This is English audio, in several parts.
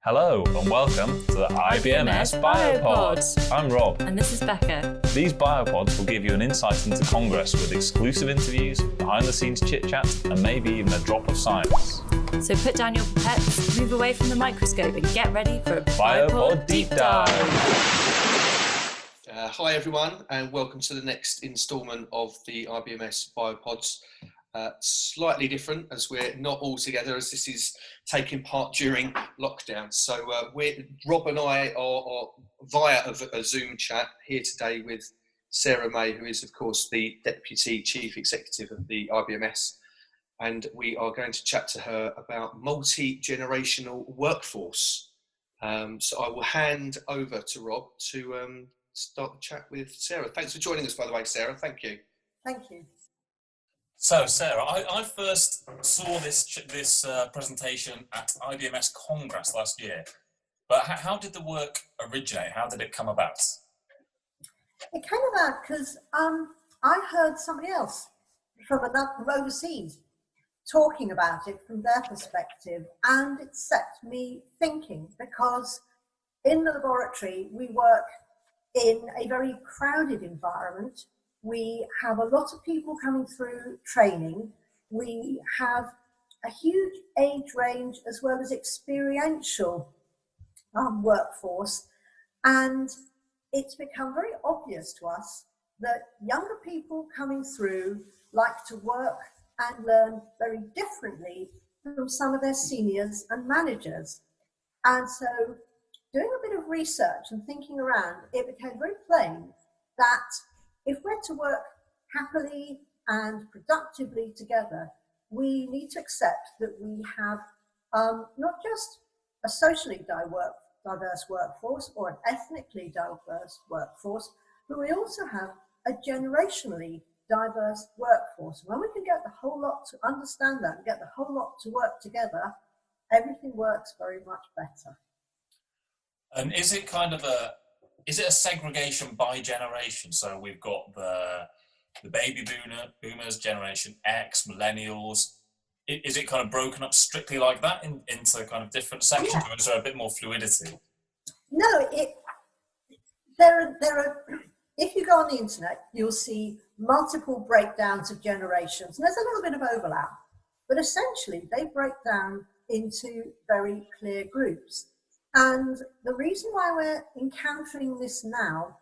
Hello and welcome to the IBMS Biopods. I'm Rob. And this is Becca. These Biopods will give you an insight into Congress with exclusive interviews, behind the scenes chit chat, and maybe even a drop of science. So put down your pipettes, move away from the microscope and get ready for a Biopod Deep Dive. Hi everyone and welcome to the next instalment of the IBMS Biopods. Slightly different as we're not all together as this is taking part during lockdown. So Rob and I are via a Zoom chat here today with Sarah May, who is of course the Deputy Chief Executive of the IBMS. And we are going to chat to her about multi-generational workforce. So I will hand over to Rob to start the chat with Sarah. Thanks for joining us, by the way, Sarah. Thank you. Thank you. So, Sarah, I first saw this presentation at IBMS Congress last year, but how did the work originate? How did it come about? It came about because I heard somebody else from overseas talking about it from their perspective, and it set me thinking, because in the laboratory we work in a very crowded environment. We have a lot of people coming through training. We have a huge age range as well as experiential workforce. And it's become very obvious to us that younger people coming through like to work and learn very differently from some of their seniors and managers. And so doing a bit of research and thinking around, it became very plain that if we're to work happily and productively together, we need to accept that we have not just a socially diverse workforce or an ethnically diverse workforce, but we also have a generationally diverse workforce. When we can get the whole lot to understand that and get the whole lot to work together, everything works very much better. And is it is it a segregation by generation? So we've got the baby boomers, Generation X, millennials. Is it kind of broken up strictly like that into kind of different sections, or is there a bit more fluidity? No, there are. If you go on the internet, you'll see multiple breakdowns of generations, and there's a little bit of overlap, but essentially they break down into very clear groups. And the reason why we're encountering this now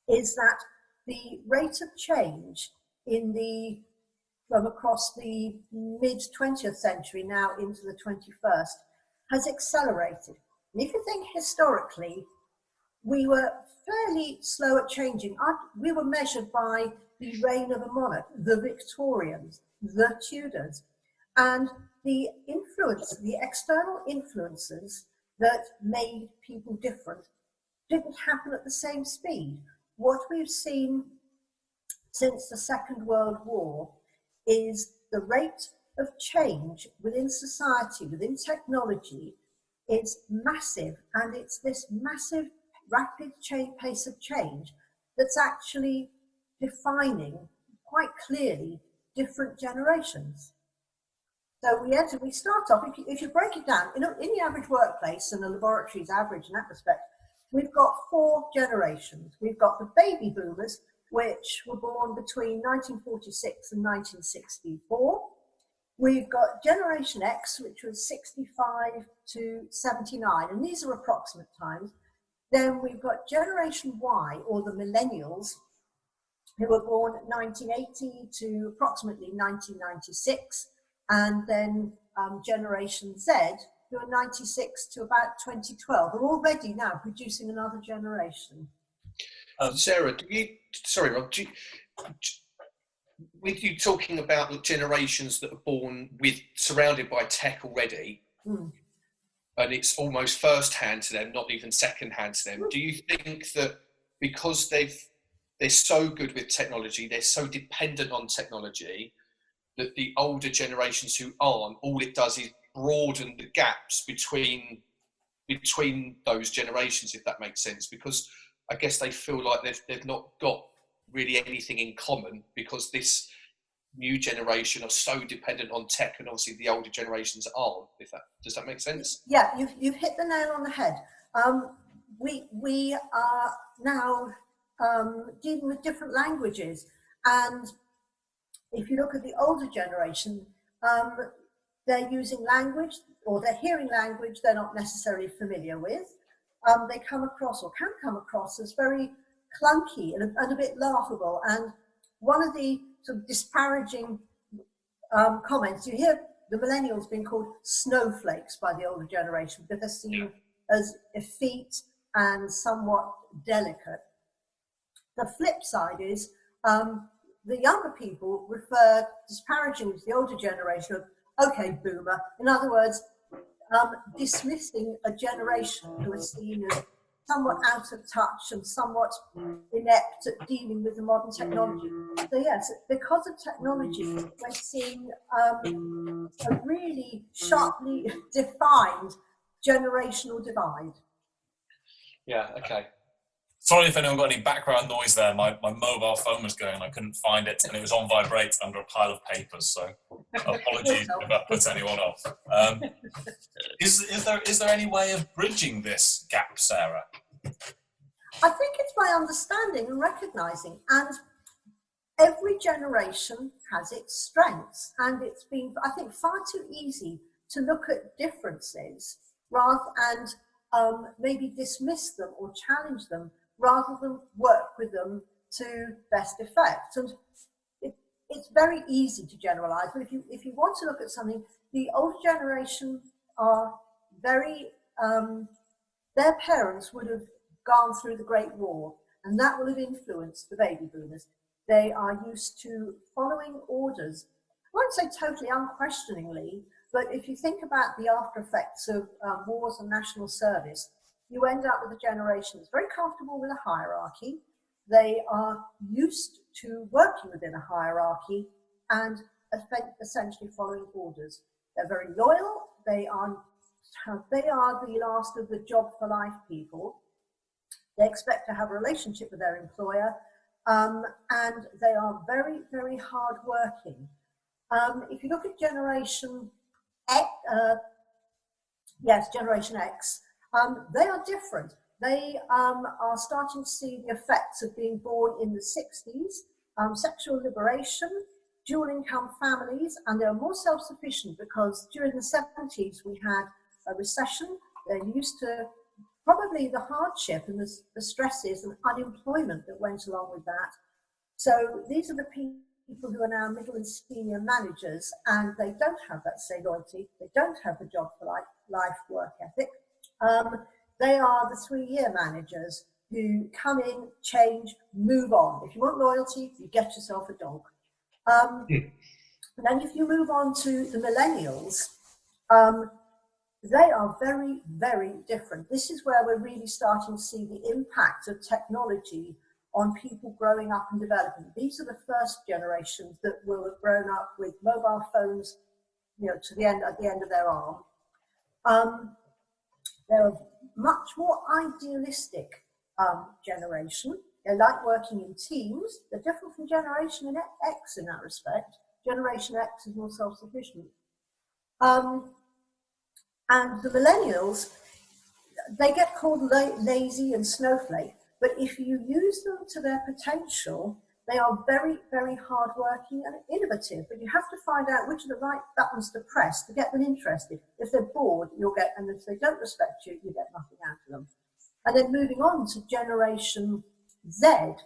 is that the rate of change from across the mid-20th century now into the 21st has accelerated. And if you think historically, we were fairly slow at changing. We were measured by the reign of a monarch, the Victorians, the Tudors, and the external influences that made people different didn't happen at the same speed. What we've seen since the Second World War is the rate of change within society, within technology, is massive, and it's this massive, rapid pace of change that's actually defining quite clearly different generations. So we start off, if you break it down, in the average workplace, and the laboratory is average in that respect, we've got four generations. We've got the baby boomers, which were born between 1946 and 1964. We've got Generation X, which was 65 to 79, and these are approximate times. Then we've got Generation Y, or the millennials, who were born 1980 to approximately 1996. And then Generation Z, who are 96 to about 2012, are already now producing another generation. Sarah, Rob, with you talking about the generations that are born surrounded by tech already, and it's almost first-hand to them, not even second-hand to them, do you think that because they're so good with technology, they're so dependent on technology, that the older generations who aren't, all it does is broaden the gaps between those generations, if that makes sense? Because I guess they feel like they've not got really anything in common, because this new generation are so dependent on tech, and obviously the older generations aren't. Does that make sense? Yeah, you've hit the nail on the head. We are now dealing with different languages, and if you look at the older generation, they're using language, or they're hearing language they're not necessarily familiar with. They come across, or can come across, as very clunky and a bit laughable. And one of the sort of disparaging comments, you hear the millennials being called snowflakes by the older generation because they're seen as effete and somewhat delicate. The flip side is the younger people refer disparagingly to the older generation of, okay, boomer. In other words, dismissing a generation who are seen as somewhat out of touch and somewhat inept at dealing with the modern technology. So yes, because of technology, we're seeing a really sharply defined generational divide. Yeah, okay. Sorry if anyone got any background noise there. My mobile phone was going and I couldn't find it, and it was on vibrate under a pile of papers, so apologies if that puts anyone off. Is there any way of bridging this gap, Sarah? I think it's by understanding and recognising, and every generation has its strengths, and it's been, I think, far too easy to look at differences and maybe dismiss them or challenge them, rather than work with them to best effect. And it's very easy to generalise, but if you want to look at something, the older generation are very, their parents would have gone through the Great War, and that will have influenced the baby boomers. They are used to following orders. I won't say totally unquestioningly, but if you think about the after effects of wars and national service, you end up with a generation that's very comfortable with a hierarchy. They are used to working within a hierarchy and essentially following orders. They're very loyal. They are the last of the job for life people. They expect to have a relationship with their employer, and they are very, very hard working. If you look at Generation X, Generation X, they are different. They are starting to see the effects of being born in the 60s, sexual liberation, dual income families, and they're more self-sufficient because during the 70s we had a recession. They're used to probably the hardship and the stresses and unemployment that went along with that. So these are the people who are now middle and senior managers, and they don't have that same loyalty. They don't have the job for life work ethic. They are the 3-year managers who come in, change, move on. If you want loyalty, you get yourself a dog. And then if you move on to the millennials, they are very, very different. This is where we're really starting to see the impact of technology on people growing up and developing. These are the first generations that will have grown up with mobile phones, at the end of their arm. They're a much more idealistic generation. They like working in teams. They're different from Generation X in that respect. Generation X is more self-sufficient. And the millennials, they get called lazy and snowflake, but if you use them to their potential, they are very, very hardworking and innovative, but you have to find out which are the right buttons to press to get them interested. If they're bored, you'll get, and if they don't respect you, you get nothing out of them. And then moving on to Generation Z,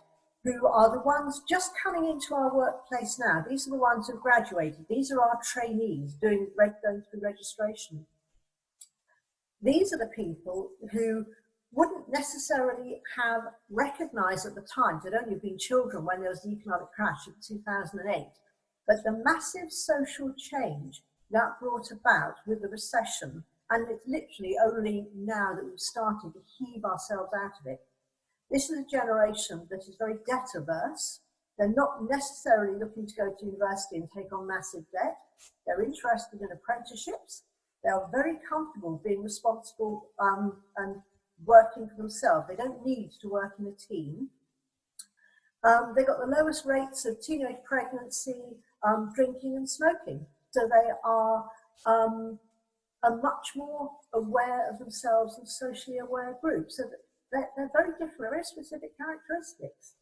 who are the ones just coming into our workplace now. These are the ones who've graduated. These are our trainees going through registration. These are the people who wouldn't necessarily have recognised at the time, they'd only been children when there was the economic crash of 2008, but the massive social change that brought about with the recession, and it's literally only now that we've started to heave ourselves out of it. This is a generation that is very debt averse. They're not necessarily looking to go to university and take on massive debt. They're interested in apprenticeships. They are very comfortable being responsible and working for themselves. They don't need to work in a team. They've got the lowest rates of teenage pregnancy, drinking and smoking. So they are a much more aware of themselves and socially aware group. So they're very different, very specific characteristics.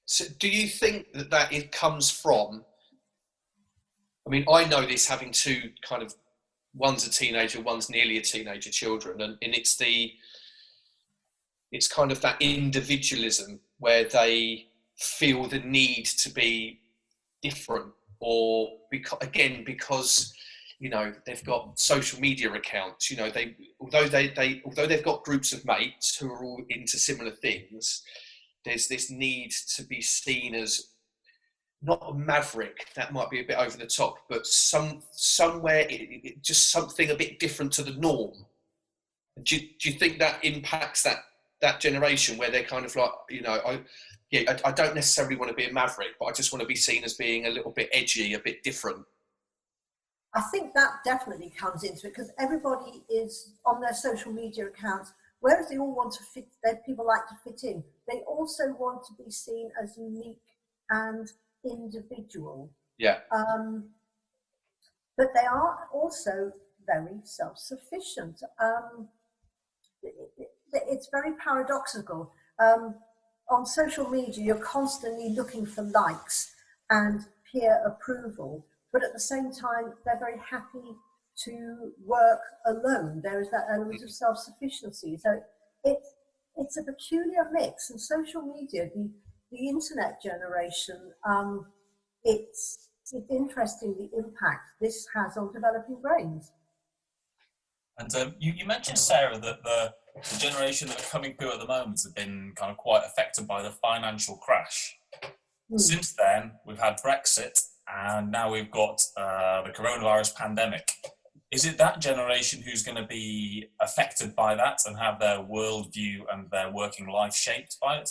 So do you think that it comes from, I mean, I know this having two kind of, one's a teenager, one's nearly a teenager children, and it's kind of that individualism where they feel the need to be different, or because you know they've got social media accounts, you know, although they've got groups of mates who are all into similar things, there's this need to be seen as not a maverick, that might be a bit over the top, but somewhere just something a bit different to the norm. Do you think that impacts that generation where they're kind of like, you know, I don't necessarily want to be a maverick, but I just want to be seen as being a little bit edgy, a bit different? I think that definitely comes into it, because everybody is on their social media accounts, whereas they all want to fit, people like to fit in, they also want to be seen as unique and individual. Yeah. But they are also very self-sufficient. It's very paradoxical. On social media, you're constantly looking for likes and peer approval, but at the same time, they're very happy to work alone. There is that element of self-sufficiency. So it's a peculiar mix. And social media, the internet generation, it's interesting the impact this has on developing brains. And you mentioned, Sarah, that the generation that are coming through at the moment have been kind of quite affected by the financial crash. Since then, we've had Brexit, and now we've got the coronavirus pandemic. Is it that generation who's going to be affected by that and have their worldview and their working life shaped by it?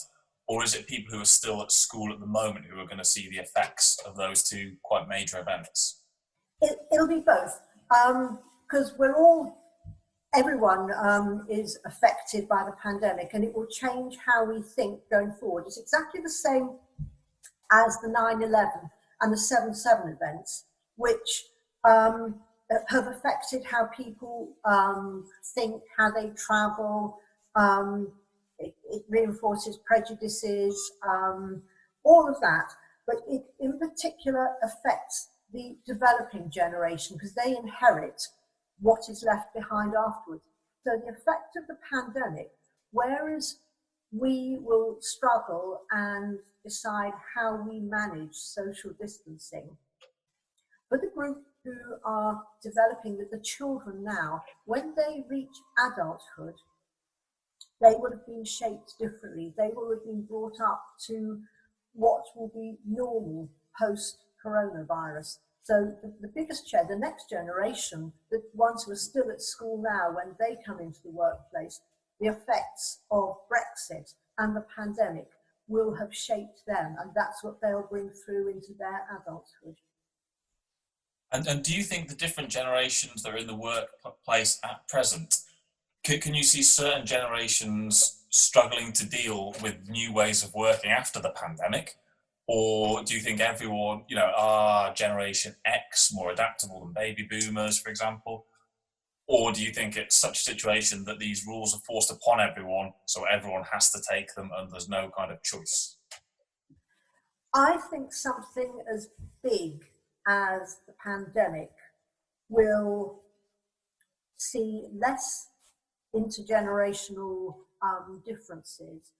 Or is it people who are still at school at the moment who are going to see the effects of those two quite major events? It'll be both, because everyone is affected by the pandemic, and it will change how we think going forward. It's exactly the same as the 9/11 and the 7/7 events, which have affected how people think, how they travel. It reinforces prejudices, all of that. But it in particular affects the developing generation, because they inherit what is left behind afterwards. So the effect of the pandemic, whereas we will struggle and decide how we manage social distancing, for the group who are developing, the children now, when they reach adulthood, they will have been shaped differently. They will have been brought up to what will be normal post-coronavirus. So the biggest change, the next generation, the ones who are still at school now, when they come into the workplace, the effects of Brexit and the pandemic will have shaped them, and that's what they'll bring through into their adulthood. And do you think the different generations that are in the workplace at present, can you see certain generations struggling to deal with new ways of working after the pandemic? Or do you think everyone, you know, are Generation X more adaptable than baby boomers, for example? Or do you think it's such a situation that these rules are forced upon everyone, so everyone has to take them and there's no kind of choice? I think something as big as the pandemic will see less intergenerational differences.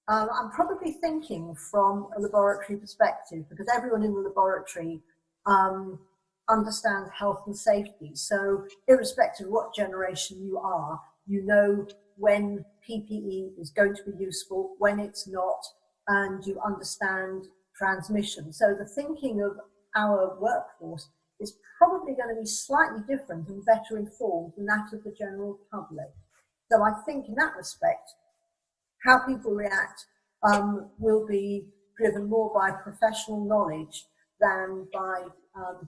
I'm probably thinking from a laboratory perspective, because everyone in the laboratory understands health and safety. So irrespective of what generation you are, you know when PPE is going to be useful, when it's not, and you understand transmission. So the thinking of our workforce is probably going to be slightly different and better informed than that of the general public. So I think in that respect, how people react will be driven more by professional knowledge than by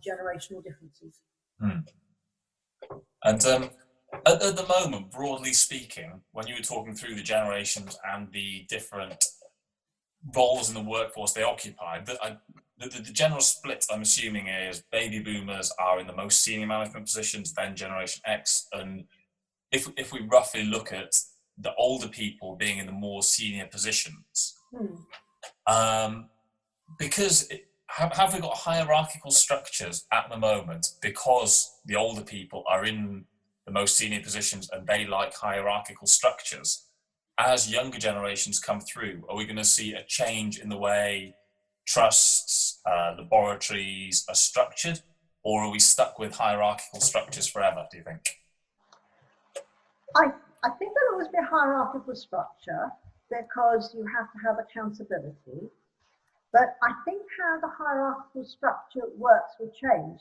generational differences. And at the moment, broadly speaking, when you were talking through the generations and the different roles in the workforce they occupy, the general split, I'm assuming, is baby boomers are in the most senior management positions, then Generation X. And if we roughly look at the older people being in the more senior positions, because have we got hierarchical structures at the moment because the older people are in the most senior positions and they like hierarchical structures? As younger generations come through, are we going to see a change in the way trusts, laboratories are structured, or are we stuck with hierarchical structures forever, do you think? I think there'll always be a hierarchical structure because you have to have accountability. But I think how the hierarchical structure works will change.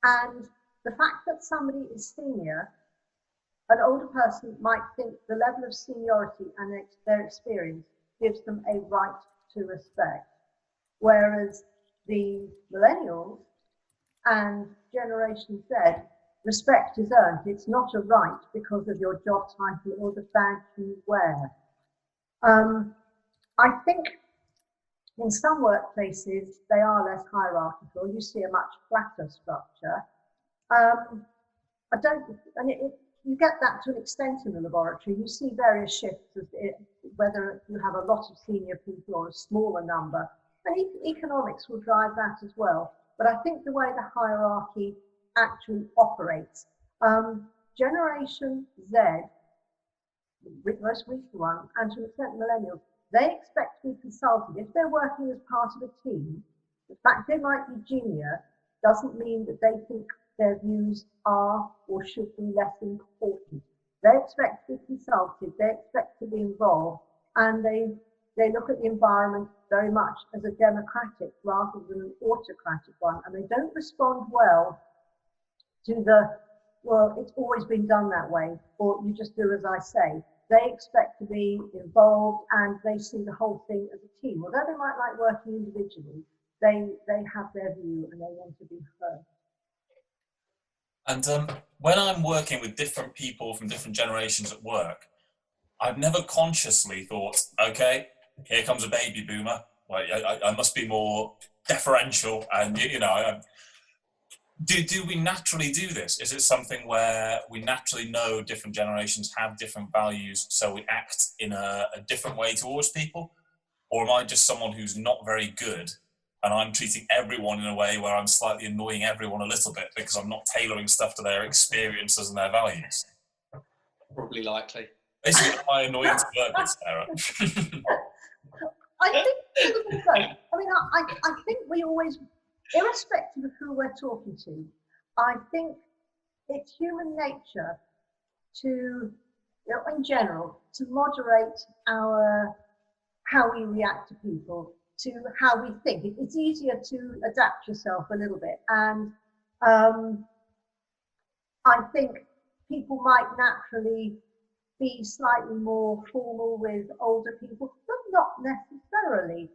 And the fact that somebody is senior, an older person might think the level of seniority and their experience gives them a right to respect. Whereas the millennials and Generation Z, respect is earned. It's not a right because of your job title or the badge you wear. I think in some workplaces, they are less hierarchical. You see a much flatter structure. You get that to an extent in the laboratory. You see various shifts, whether you have a lot of senior people or a smaller number. And economics will drive that as well. But I think the way the hierarchy actually operates, Generation Z, the most recent one, and to an extent millennials, they expect to be consulted. If they're working as part of a team, the fact they might be junior doesn't mean that they think their views are or should be less important. They expect to be consulted, they expect to be involved, and they look at the environment very much as a democratic rather than an autocratic one, and they don't respond well to well, it's always been done that way, or you just do as I say. They expect to be involved and they see the whole thing as a team. Although they might like working individually, they have their view and they want to be heard. And when I'm working with different people from different generations at work, I've never consciously thought, okay, here comes a baby boomer. Well, I must be more deferential, and do we naturally do this? Is it something where we naturally know different generations have different values, so we act in a different way towards people? Or am I just someone who's not very good and I'm treating everyone in a way where I'm slightly annoying everyone a little bit because I'm not tailoring stuff to their experiences and their values? Probably likely. Basically, am I annoying to work with, Sarah? I think it's a little bit both. I mean, I think we always, irrespective of who we're talking to, I think it's human nature to, in general, to moderate how we react to people, to how we think. It's easier to adapt yourself a little bit. And I think people might naturally be slightly more formal with older people, but not necessarily.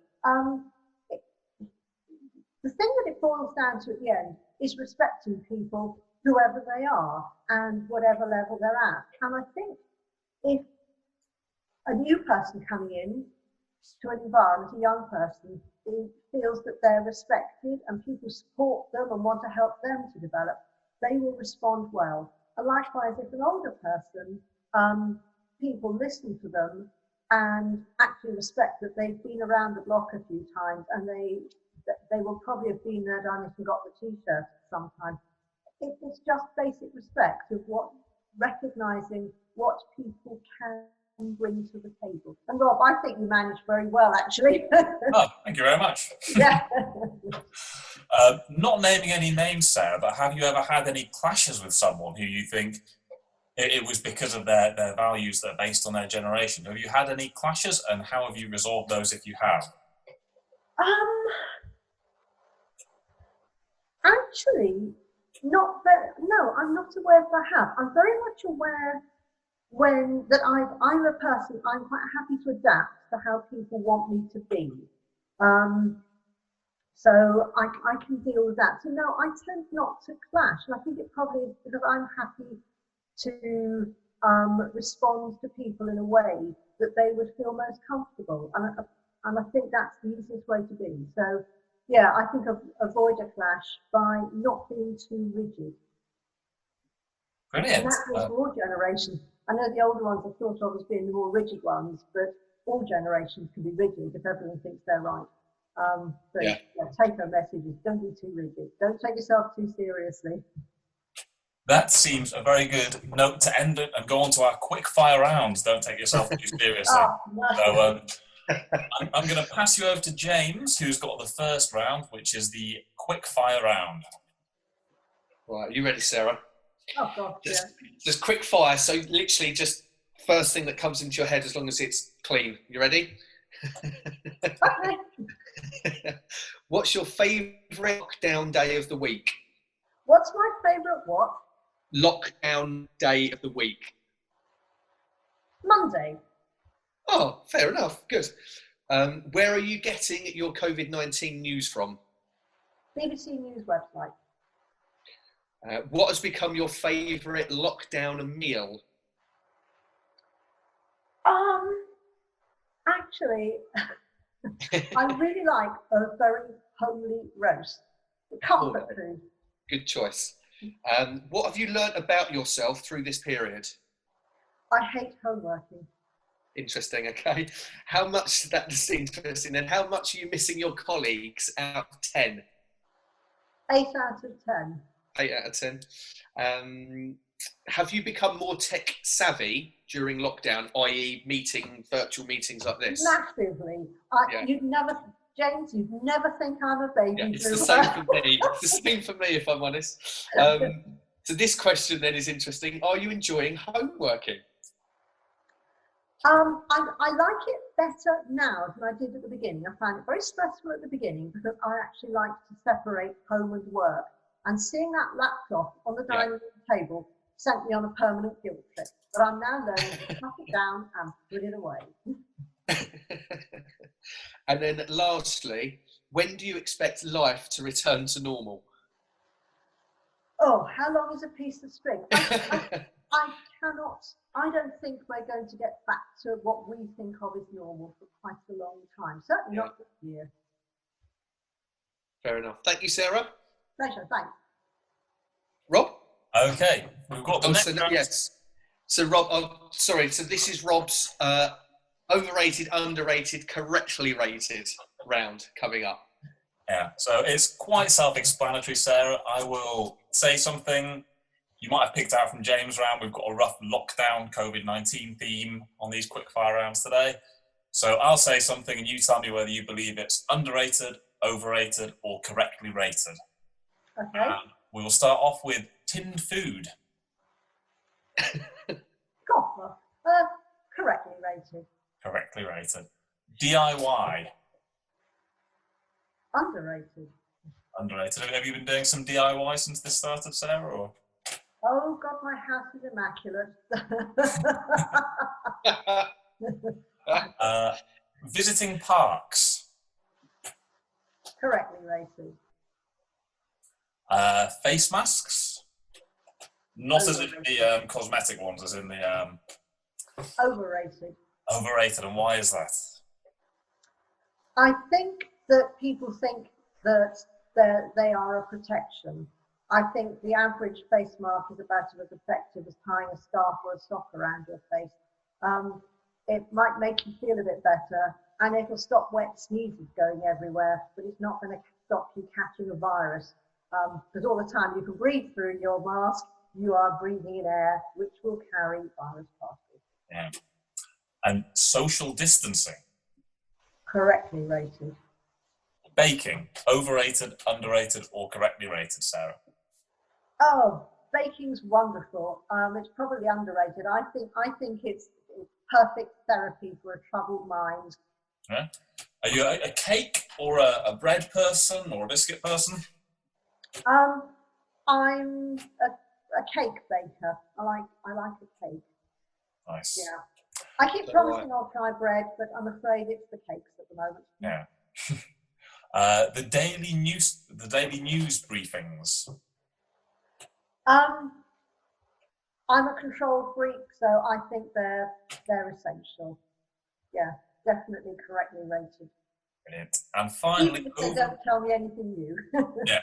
The thing that it boils down to at the end is respecting people, whoever they are and whatever level they're at. And I think if a new person coming in to an environment, a young person, who feels that they're respected and people support them and want to help them to develop, they will respond well. And likewise, if an older person, people listen to them and actually respect that they've been around the block a few times and they will probably have been there, done it and got the t-shirt sometime. It's just basic respect of recognizing what people can bring to the table. And Rob, I think you managed very well, actually. Oh, thank you very much. Yeah. Not naming any names, Sarah, but have you ever had any clashes with someone who you think it was because of their values that are based on their generation? Have you had any clashes, and how have you resolved those if you have? Actually, not very. No, I'm not aware that I have. I'm very much aware that I'm a person. I'm quite happy to adapt to how people want me to be. So I can deal with that. So no, I tend not to clash, and I think it probably is because I'm happy to respond to people in a way that they would feel most comfortable, and I think that's the easiest way to be. So yeah, I think avoid a clash by not being too rigid. And Brilliant. that goes for all generations. I know the older ones are thought of as being the more rigid ones, but all generations can be rigid if everyone thinks they're right. So Yeah. take home messages, don't be too rigid. Don't take yourself too seriously. That seems a very good note to end it and go on to our quick fire rounds. Don't take yourself too seriously. No. So I'm going to pass you over to James, who's got the first round, which is the quick fire round. Right, you ready, Sarah? Oh, God, yeah. Just quick fire. So literally just first thing that comes into your head, as long as it's clean. You ready? Okay. What's your favourite lockdown day of the week? What's my favourite what? Lockdown day of the week. Monday. Oh, fair enough. Good. Where are you getting your COVID-19 news from? BBC News website. What has become your favourite lockdown meal? Actually, I really like a very homely roast. Comfort food. Good choice. What have you learnt about yourself through this period? I hate homeworking. Interesting. Okay. How much? That's interesting. And how much are you missing your colleagues out of 10? 8 out of 10. 8 out of 10. Have you become more tech savvy during lockdown, i.e. virtual meetings like this? Massively. Yeah. James, you'd never think I'm a baby. Yeah, it's the same for me. It's the same for me, if I'm honest. So this question then is interesting. Are you enjoying homeworking? I like it better now than I did at the beginning. I found it very stressful at the beginning because I actually like to separate home and work. And seeing that laptop on the dining room table sent me on a permanent guilt trip. But I'm now learning to cut it down and put it away. And then lastly, when do you expect life to return to normal? Oh, how long is a piece of string? I don't think we're going to get back to what we think of as normal for quite a long time. Certainly not this year. Fair enough. Thank you, Sarah. Pleasure, thanks. Rob? Okay, we've got the next round. Yes. So Rob, sorry, so this is Rob's overrated, underrated, correctly rated round coming up. Yeah, so it's quite self-explanatory, Sarah. I will say something you might have picked out from James' round. We've got a rough lockdown COVID-19 theme on these quickfire rounds today. So I'll say something and you tell me whether you believe it's underrated, overrated, or correctly rated. Okay. We will start off with tinned food. Copper. Correctly rated. Correctly rated. DIY. Underrated. Underrated. Have you been doing some DIY since this started, Sarah? Or? Oh God, my house is immaculate. Visiting parks. Correctly rated. Face masks. Not as in the cosmetic ones, as in the... Overrated. Overrated, and why is that? I think that people think that they are a protection. I think the average face mask is about as effective as tying a scarf or a sock around your face. It might make you feel a bit better, and it'll stop wet sneezes going everywhere, but it's not going to stop you catching a virus. Because all the time you can breathe through your mask, you are breathing in air, which will carry virus particles. Yeah. And social distancing. Correctly rated. Baking. Overrated, underrated, or correctly rated, Sarah? Oh, baking's wonderful. It's probably underrated. I think it's perfect therapy for a troubled mind. Yeah. Are you a cake or a bread person or a biscuit person? I'm a cake baker. I like a cake. Nice. Yeah. I keep promising I'll try bread, but I'm afraid it's the cakes at the moment. Yeah. The daily news briefings. I'm a control freak, so I think they're essential. Yeah, definitely correctly rated. Brilliant. And finally, Even if they don't tell me anything new. yeah.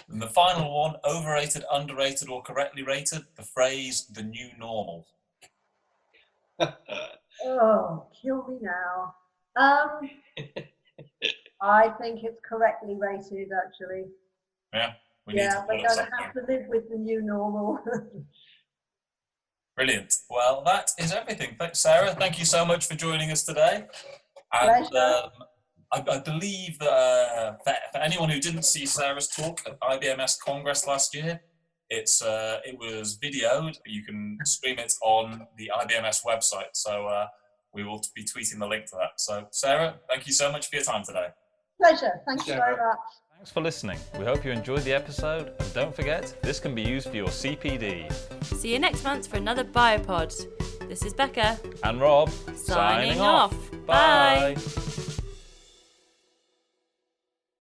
And the final one, overrated, underrated, or correctly rated, the phrase "the new normal." Oh, kill me now. I think it's correctly rated, actually. Yeah, we need to we're put going to something. have to live with the new normal. Brilliant. Well, that is everything. Thanks, Sarah. Thank you so much for joining us today. And Pleasure. I believe that for anyone who didn't see Sarah's talk at IBMS Congress last year, it was videoed. You can stream it on the IBMS website. So we will be tweeting the link to that. So Sarah, thank you so much for your time today. Pleasure. Thank you very much. Thanks for listening. We hope you enjoyed the episode. And don't forget, this can be used for your CPD. See you next month for another Biopod. This is Becca. And Rob, Signing off. Bye.